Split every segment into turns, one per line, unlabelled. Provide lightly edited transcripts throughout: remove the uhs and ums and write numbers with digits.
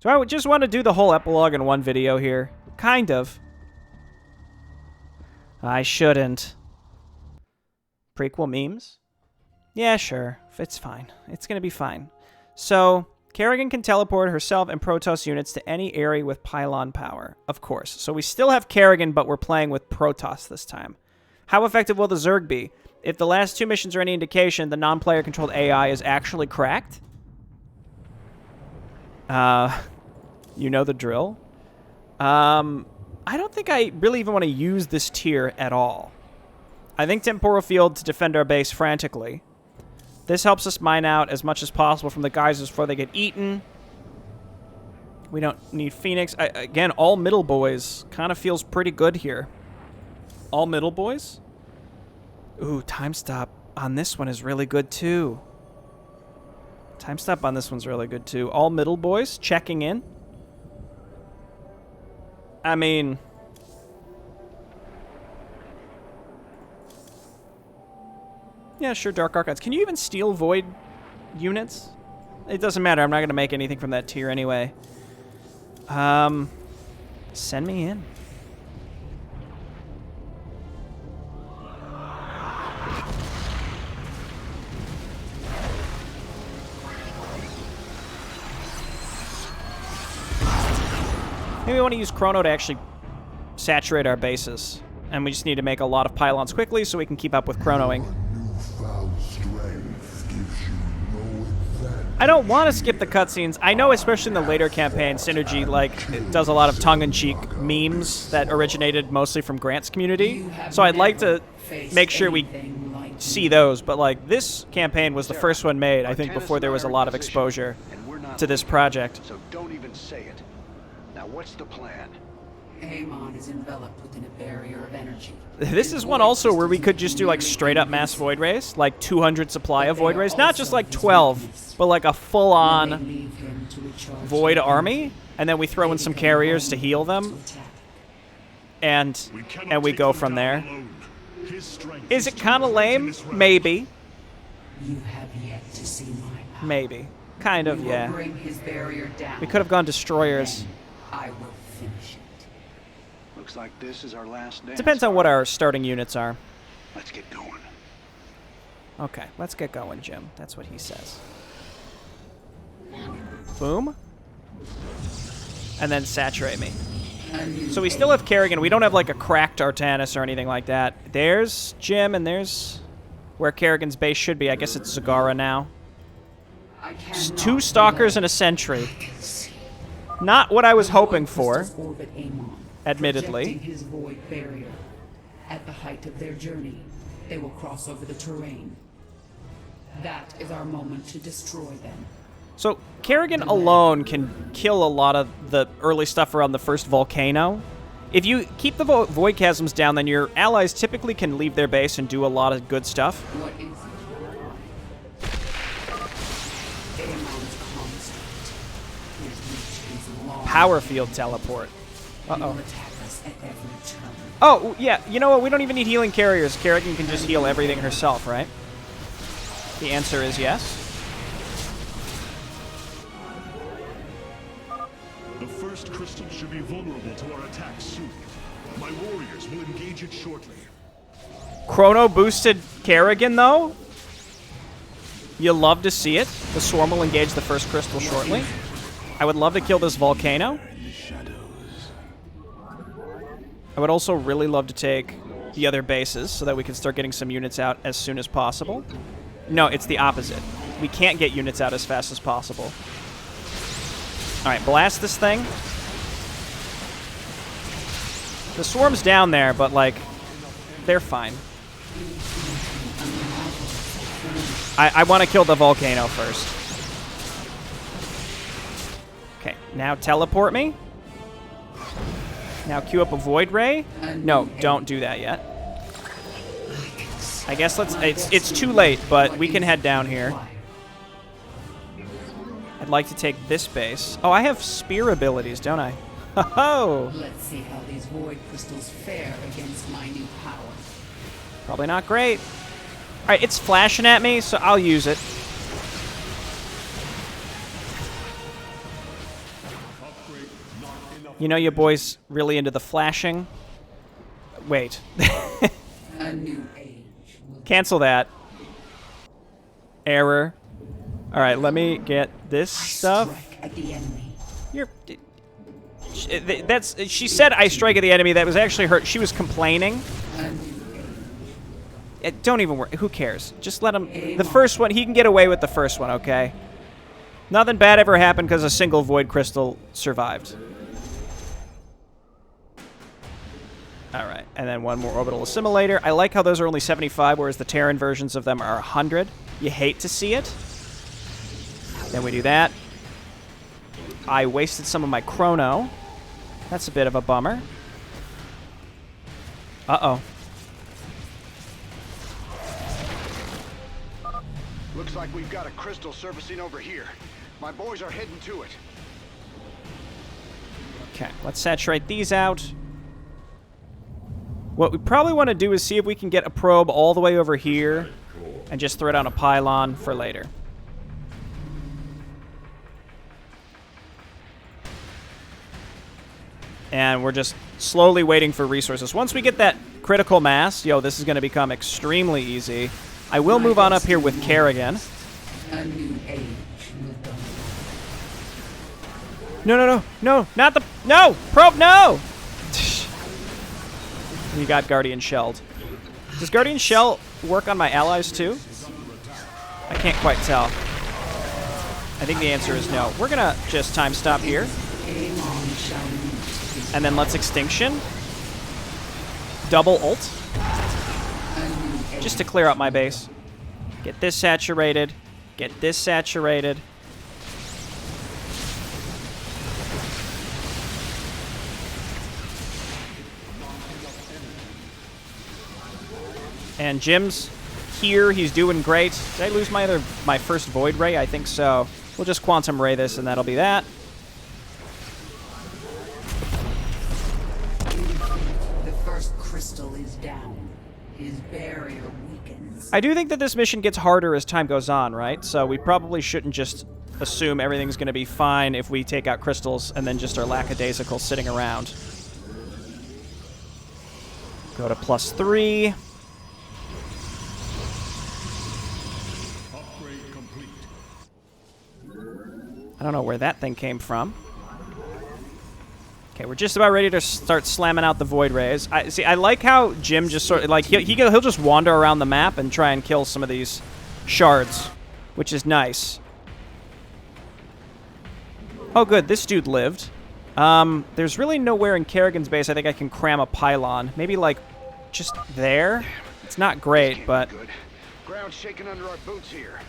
Do I just want to do the whole epilogue in one video here? Kind of. I shouldn't. Prequel memes? Yeah, sure. It's fine. It's going to be fine. So, Kerrigan can teleport herself and Protoss units to any area with pylon power. Of course. So we still have Kerrigan, but we're playing with Protoss this time. How effective will the Zerg be? If the last 2 missions are any indication, the non-player controlled AI is actually cracked. You know the drill. I don't think I really even want to use this tier at all. I think Temporal Field to defend our base frantically. This helps us mine out as much as possible from the geysers before they get eaten. We don't need Phoenix. Again, all middle boys kind of feels pretty good here. All middle boys? Ooh, time stop on this one is really good too. Time stop on this one's really good too. All middle boys checking in. I mean... yeah, sure, Dark Archives. Can you even steal Void units? It doesn't matter. I'm not going to make anything from that tier anyway. Send me in. Maybe we want to use Chrono to actually saturate our bases. And we just need to make a lot of pylons quickly so we can keep up with chronoing. I don't want to skip the cutscenes. I know, especially in the later campaign, Synergy it does a lot of tongue-in-cheek memes that originated mostly from Grant's community. So I'd like to make sure we see those. But this campaign was the first one made, I think, before there was a lot of exposure to this project.
So don't even say it. Now, what's the plan?
Amon is enveloped within a barrier of energy.
This is one also where we could just do straight up mass void race, 200 supply of void race, not just 12, but a full-on void army, and then we throw in some carriers to heal them, and we go from there. Is it kind of lame? Maybe.
You have yet to see my power.
Maybe. Kind of, yeah.
Bring his barrier down.
We could have gone destroyers.
Then I will finish it.
Looks like this is our last dance.
Depends on what our starting units are.
Let's get going.
Okay, let's get going, Jim. That's what he says. Boom. And then saturate me. So we still have Kerrigan. We don't have a cracked Artanis or anything like that. There's Jim, and there's where Kerrigan's base should be. I guess it's Zagara now. 2 Stalkers and a Sentry. Not what I was hoping for. Admittedly.
His void barrier. At the height of their journey, they will cross over the terrain. That is our moment to destroy them.
So Kerrigan alone can kill a lot of the early stuff around the first volcano. If you keep the void chasms down, then your allies typically can leave their base and do a lot of good stuff.
What is Amon's
Power field teleport. Uh-oh. Oh, yeah, you know what? We don't even need healing carriers. Kerrigan can just heal everything herself, right? The answer is yes.
The first crystal should be vulnerable to our attacks soon. My warriors will engage it shortly.
Chrono boosted Kerrigan, though? You love to see it. The Swarm will engage the first crystal shortly. I would love to kill this volcano. I would also really love to take the other bases so that we can start getting some units out as soon as possible. No, it's the opposite. We can't get units out as fast as possible. Alright, blast this thing. The Swarm's down there, but, they're fine. I want to kill the volcano first. Okay, now teleport me. Now queue up a Void Ray. No, don't do that yet. I guess it's too late, but we can head down here. I'd like to take this base. Oh, I have spear abilities, don't I? Ho-ho!
Let's see how these void crystals fare against my new power.
Probably not great. Alright, it's flashing at me, so I'll use it. You know your boy's really into the flashing. Wait.
A new age will
Cancel that. Error. All right, let me get this stuff.
strike at the enemy.
You're. That's. She said I strike at the enemy. That was actually her. She was complaining.
A new
Don't even worry. Who cares? Just let him. The first one, he can get away with the first one, okay? Nothing bad ever happened because a single void crystal survived. All right, and then one more orbital assimilator. I like how those are only 75, whereas the Terran versions of them are 100. You hate to see it. Then we do that. I wasted some of my chrono. That's a bit of a bummer. Uh-oh.
Looks like we've got a crystal surfacing over here. My boys are heading to it.
Okay, let's saturate these out. What we probably want to do is see if we can get a probe all the way over here and just throw it on a pylon for later. And we're just slowly waiting for resources. Once we get that critical mass, this is going to become extremely easy. I will move on up here with Kerrigan.
A new age will dawn.
No, not the... No! Probe, no! We got Guardian shelled. Does Guardian Shell work on my allies too? I can't quite tell. I think the answer is no. We're gonna just time stop here. And then let's Extinction. Double ult. Just to clear out my base. Get this saturated. Get this saturated. And Jim's here. He's doing great. Did I lose my first Void Ray? I think so. We'll just Quantum Ray this, and that'll be that.
The first crystal is down. His barrier weakens.
I do think that this mission gets harder as time goes on, right? So we probably shouldn't just assume everything's going to be fine if we take out crystals and then just are lackadaisical sitting around. Go to +3. I don't know where that thing came from. Okay, we're just about ready to start slamming out the Void Rays. I like how Jim just sort of, like, he'll just wander around the map and try and kill some of these shards, which is nice. Oh, good, this dude lived. There's really nowhere in Kerrigan's base I think I can cram a pylon. Maybe, like, just there? It's not great, but...
Good. Ground shaking under our boots here.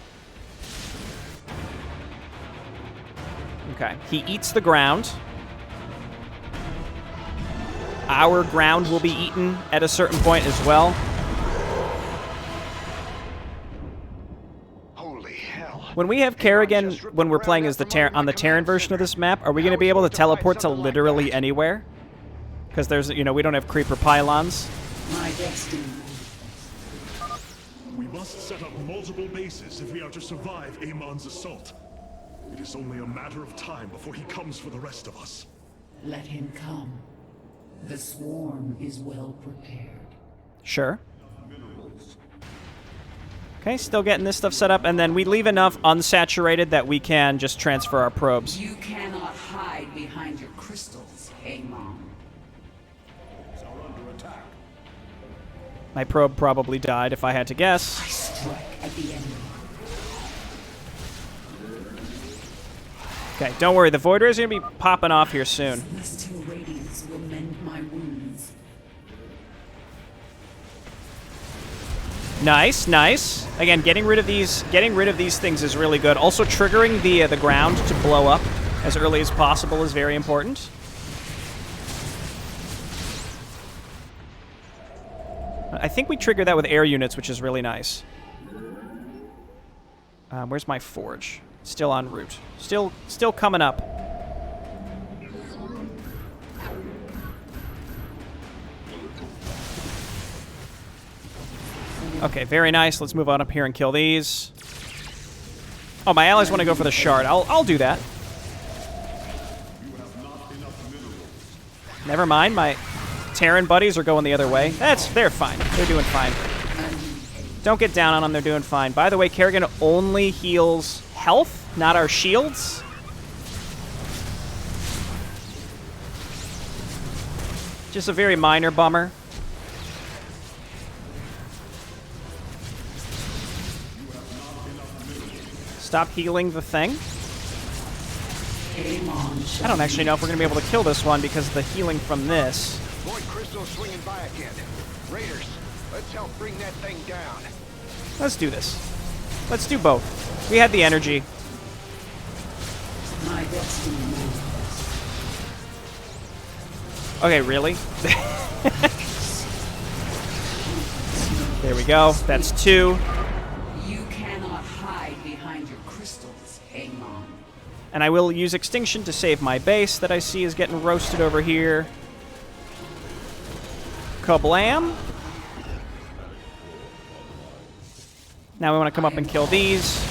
Okay, he eats the ground. Our ground will be eaten at a certain point as well.
Holy hell.
When we have Kerrigan, when we're playing as the on the Terran version of this map, are we going to be able to teleport to literally anywhere? Because there's, we don't have creeper pylons.
My destiny.
We must set up multiple bases if we are to survive Amon's assault. It is only a matter of time before he comes for the rest of us.
Let him come. The swarm is well prepared.
Sure. Okay, still getting this stuff set up, and then we leave enough unsaturated that we can just transfer our probes.
You cannot hide behind your crystals, Amon.
My probe probably died if I had to guess.
Strike at the enemy.
Okay, don't worry, the Void Rays are going to be popping off here soon.
Celestial radiance will mend my wounds.
Nice, nice. Again, getting rid of these things is really good. Also, triggering the ground to blow up as early as possible is very important. I think we trigger that with air units, which is really nice. Where's my forge? Still en route. Still coming up. Okay, very nice. Let's move on up here and kill these. Oh, my allies want to go for the shard. I'll do that. Never mind, my Terran buddies are going the other way. They're fine. They're doing fine. Don't get down on them, they're doing fine. By the way, Kerrigan only heals health, not our shields. Just a very minor bummer. Stop healing the thing. I don't actually know if we're going to be able to kill this one because of the healing from this.
Void crystal swinging by again. Raiders, let's help bring that thing down.
Let's do this. Let's do both. We had the energy.
My destiny.
Okay, really? There we go. That's 2.
You cannot hide behind your crystals, Amon.
And I will use Extinction to save my base that I see is getting roasted over here. Kablam. Now we want to come up and kill these.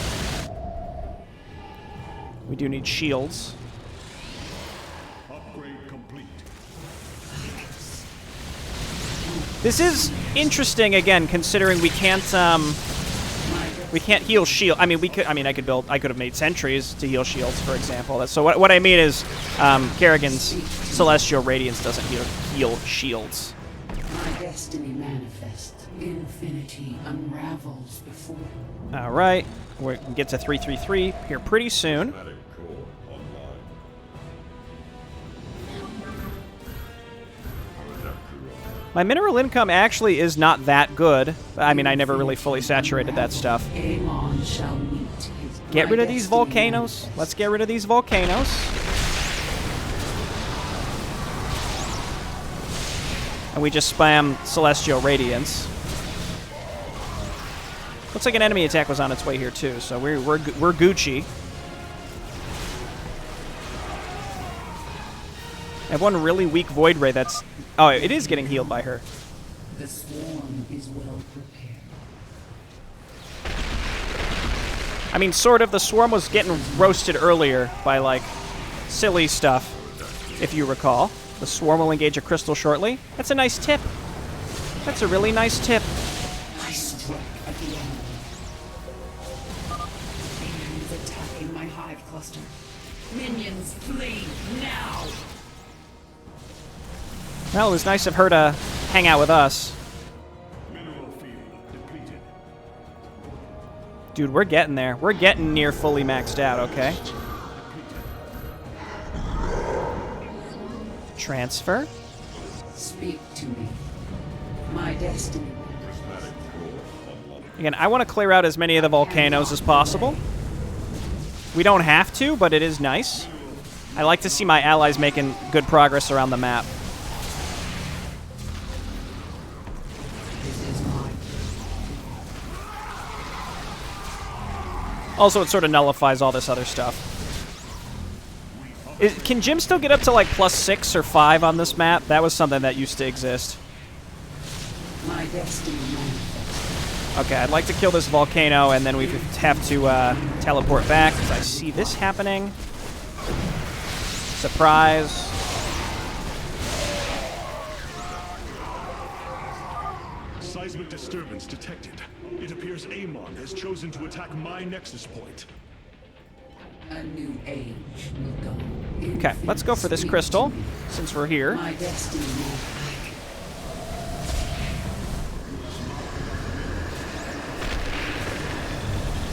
We do need shields.
Upgrade complete.
This is interesting again, considering we can't heal shield. I mean, we could. I mean, I could have made sentries to heal shields, for example. So what I mean is, Kerrigan's Celestial Radiance doesn't heal shields.
My destiny manifests. Infinity unravels before.
All right, we can get to 333 here pretty soon. My mineral income actually is not that good. I mean, I never really fully saturated that stuff.
Amon shall meet his
Get rid of these volcanoes. Let's get rid of these volcanoes. And we just spam Celestial Radiance. Looks like an enemy attack was on its way here too, so we're Gucci. I have one really weak Void Ray that's... Oh, it is getting healed by her.
The swarm is well prepared.
I mean, sort of. The swarm was getting roasted earlier by, like, silly stuff, if you recall. The swarm will engage a crystal shortly. That's a nice tip. That's a really nice tip.
I struck at the enemy. Aliens attacking my hive cluster. Minions, flee now!
Well, it was nice of her to hang out with us.
Mineral field depleted.
Dude, we're getting there. We're getting near fully maxed out, okay? Transfer.
Speak to me. My destiny.
Again, I want to clear out as many of the volcanoes as possible. We don't have to, but it is nice. I like to see my allies making good progress around the map. Also, it sort of nullifies all this other stuff. Can Jim still get up to like +6 or 5 on this map? That was something that used to exist.
My destiny.
Okay, I'd like to kill this volcano, and then we have to teleport back, because I see this happening. Surprise.
Seismic disturbance detected. It appears Amon has chosen to attack my nexus point.
A new age will go.
Okay, let's go for this crystal, since we're here.
My destiny.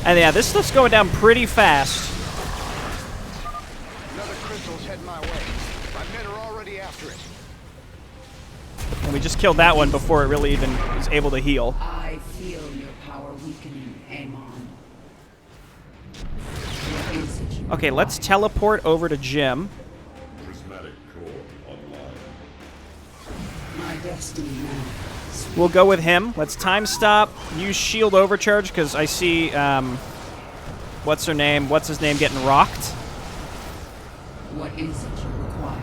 And yeah, this stuff's going down pretty fast.
Another crystal's heading my way. My men are already after it.
And we just killed that one before it really even was able to heal.
I feel your power weakening, Amon. What is it you
Okay, let's teleport over to Jim.
Prismatic core online.
My destiny now.
We'll go with him. Let's time stop. Use shield overcharge because I see, what's her name? What's his name getting rocked?
What is it you require?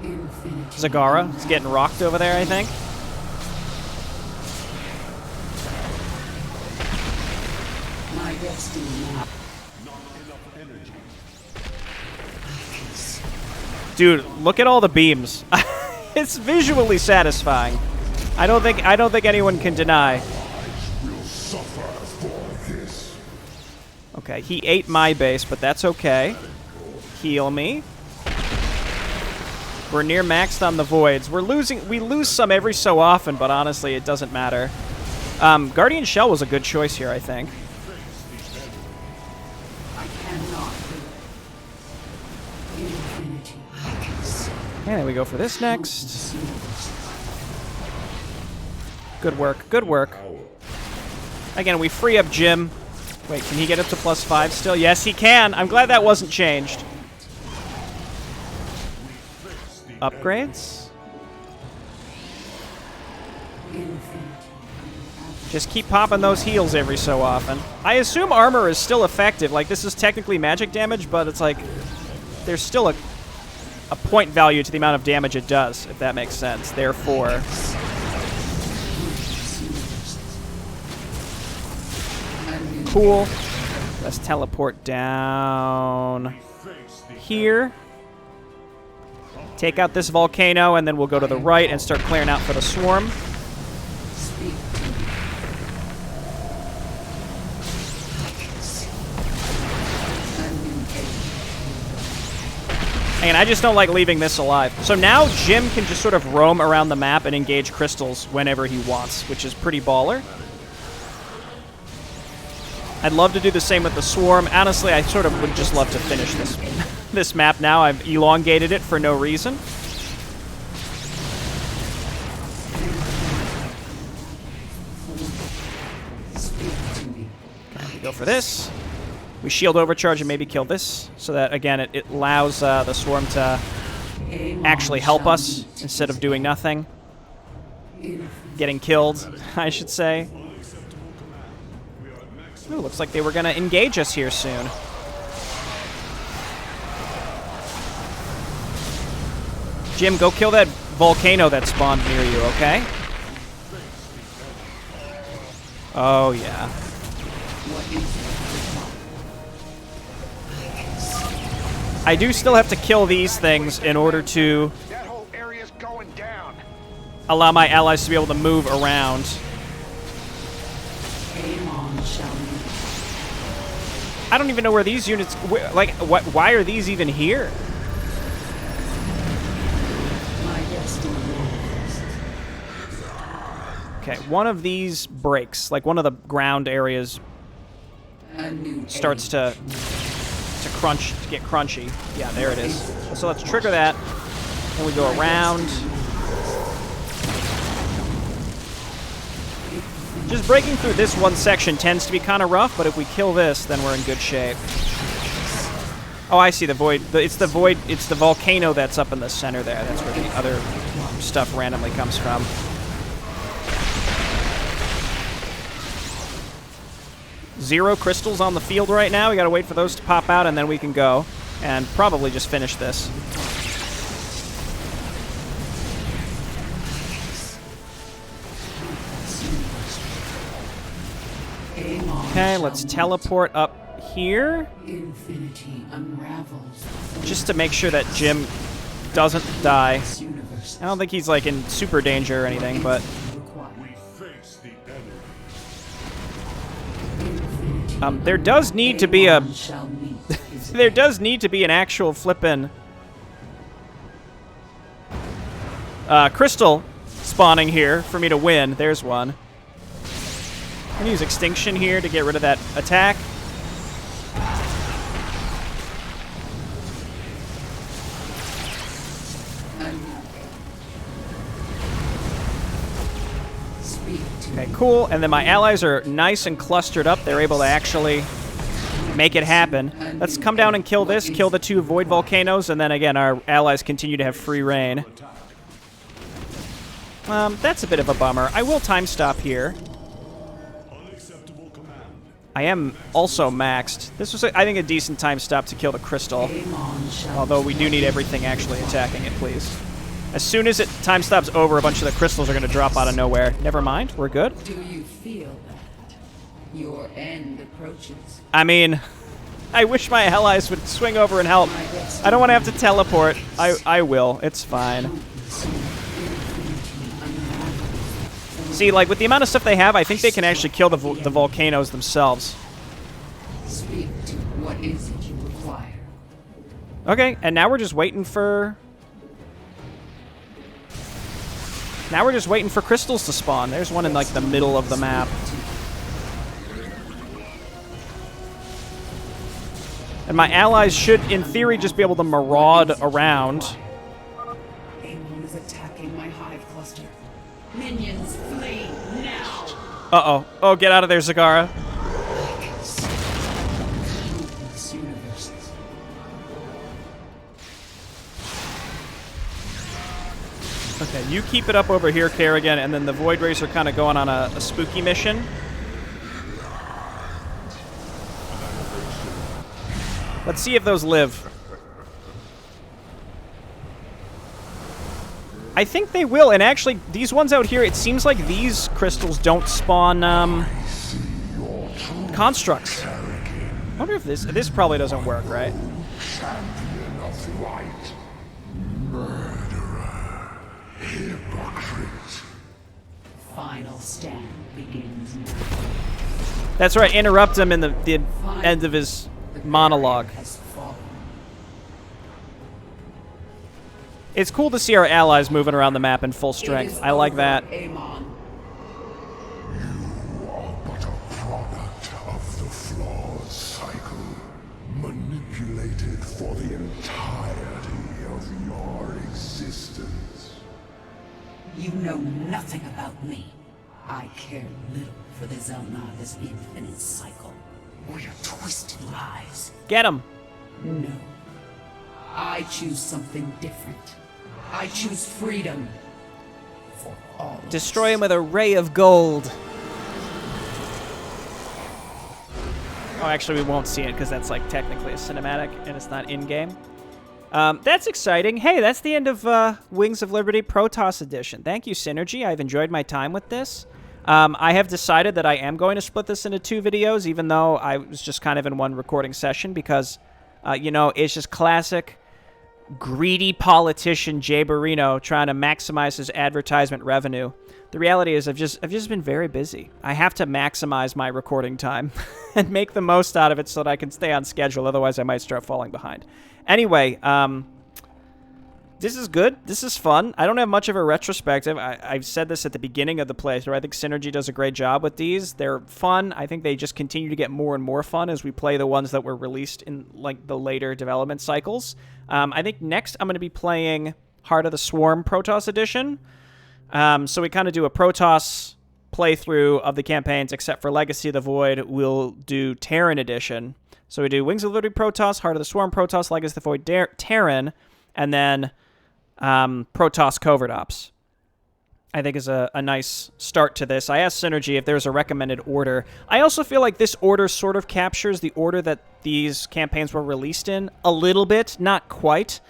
Infinity.
Zagara is getting rocked over there, I think.
My destiny now.
Not enough energy.
Dude, look at all the beams. It's visually satisfying. I don't think anyone can deny. Okay, he ate my base, but that's okay. Heal me. We're near maxed on the voids. We lose some every so often, but honestly, it doesn't matter. Guardian Shell was a good choice here, I think. And then we go for this next. Good work, good work. Again, we free up Jim. Wait, can he get up to +5 still? Yes, he can. I'm glad that wasn't changed. Upgrades? Just keep popping those heals every so often. I assume armor is still effective. Like, this is technically magic damage, but it's like there's still a point value to the amount of damage it does, if that makes sense. Therefore... Cool. Let's teleport down here. Take out this volcano, and then we'll go to the right and start clearing out for the swarm. And I just don't like leaving this alive. So now Jim can just sort of roam around the map and engage crystals whenever he wants, which is pretty baller. I'd love to do the same with the swarm. Honestly, I sort of would just love to finish this map now. I've elongated it for no reason. Okay, we go for this. We shield overcharge and maybe kill this, so that, again, it allows the swarm to actually help us instead of doing nothing. Getting killed, I should say. Ooh, looks like they were going to engage us here soon. Jim, go kill that volcano that spawned near you, okay? Oh, yeah. I do still have to kill these things in order to
That whole area's going down.
allow my allies to be able to move around. I don't even know where these units... Like, why are these even here? Okay, one of these breaks. Like, one of the ground areas starts to get crunchy. Yeah, there it is. So let's trigger that. And we go around. Just breaking through this one section tends to be kind of rough, but if we kill this, then we're in good shape. Oh, I see the void. It's the void. It's the volcano that's up in the center there. That's where the other stuff randomly comes from. Zero crystals on the field right now. We gotta wait for those to pop out, and then we can go and probably just finish this. Okay, let's teleport up here. Just to make sure that Jim doesn't die. I don't think he's like in super danger or anything, but... there does need to be a... there does need to be an actual flippin' crystal spawning here for me to win. There's one. I'm gonna use Extinction here to get rid of that attack. Okay, cool. And then my allies are nice and clustered up. They're able to actually make it happen. Let's come down and kill this, kill the two void volcanoes, and then again, our allies continue to have free reign. That's a bit of a bummer. I will time stop here. I am also maxed. This was, I think, a decent time stop to kill the crystal. Although we do need everything actually attacking it, please. As soon as time stops over, a bunch of the crystals are going to drop out of nowhere. Never mind, we're good.
Do you feel that your end approaches?
I mean, I wish my allies would swing over and help. I don't want to have to teleport. I will. It's fine. See, like, with the amount of stuff they have, I think they can actually kill the volcanoes themselves.
Speak to what is it you require.
Okay, and now we're just waiting for... Now we're just waiting for crystals to spawn. There's one in, like, the middle of the map. And my allies should, in theory, just be able to maraud around.
Amon is attacking my hive cluster. Minions, flee now!
Uh-oh. Oh, get out of there, Zagara.
I can see countless universes.
Okay, you keep it up over here, Kerrigan, and then the Void Racer kind of going on a spooky mission. Let's see if those live. I think they will, and actually, these ones out here, it seems like these crystals don't spawn, constructs. I wonder if this probably doesn't work, right?
Champion of light, murderer, hypocrite.
Final stand begins now.
That's right, interrupt him in the end of his monologue.
Has fallen.
It's cool to see our allies moving around the map in full strength. I like that.
Amon.
You are but a product of the flawed cycle, manipulated for the entirety of your existence.
You know nothing about me. I care little for the Zelnada's infinite cycle or your twisted lies.
Get him.
No. I choose something different. I choose freedom. For all of
Destroy
us.
him with a ray of gold. Oh, actually, we won't see it because that's like technically a cinematic and it's not in-game. That's exciting. Hey, that's the end of Wings of Liberty Protoss Edition. Thank you, Synergy. I've enjoyed my time with this. I have decided that I am going to split this into 2 videos, even though I was just kind of in one recording session because, you know, it's just classic greedy politician Jay Barrino trying to maximize his advertisement revenue. The reality is I've just been very busy. I have to maximize my recording time and make the most out of it so that I can stay on schedule. Otherwise, I might start falling behind. Anyway, this is good. This is fun. I don't have much of a retrospective. I've said this at the beginning of the playthrough. I think Synergy does a great job with these. They're fun. I think they just continue to get more and more fun as we play the ones that were released in like the later development cycles. I think next I'm going to be playing Heart of the Swarm Protoss Edition. So we kind of do a Protoss playthrough of the campaigns, except for Legacy of the Void, we'll do Terran Edition. So we do Wings of Liberty Protoss, Heart of the Swarm Protoss, Legacy of the Void Terran, and then Protoss Covert Ops. I think is a nice start to this. I asked Synergy if there's a recommended order. I also feel like this order sort of captures the order that these campaigns were released in a little bit, not quite.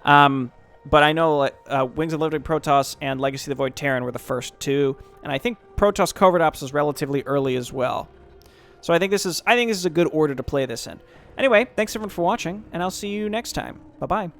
But I know Wings of Liberty Protoss and Legacy of the Void Terran were the first 2, and I think Protoss Covert Ops was relatively early as well. So I think this is a good order to play this in. Anyway, thanks everyone for watching, and I'll see you next time. Bye-bye.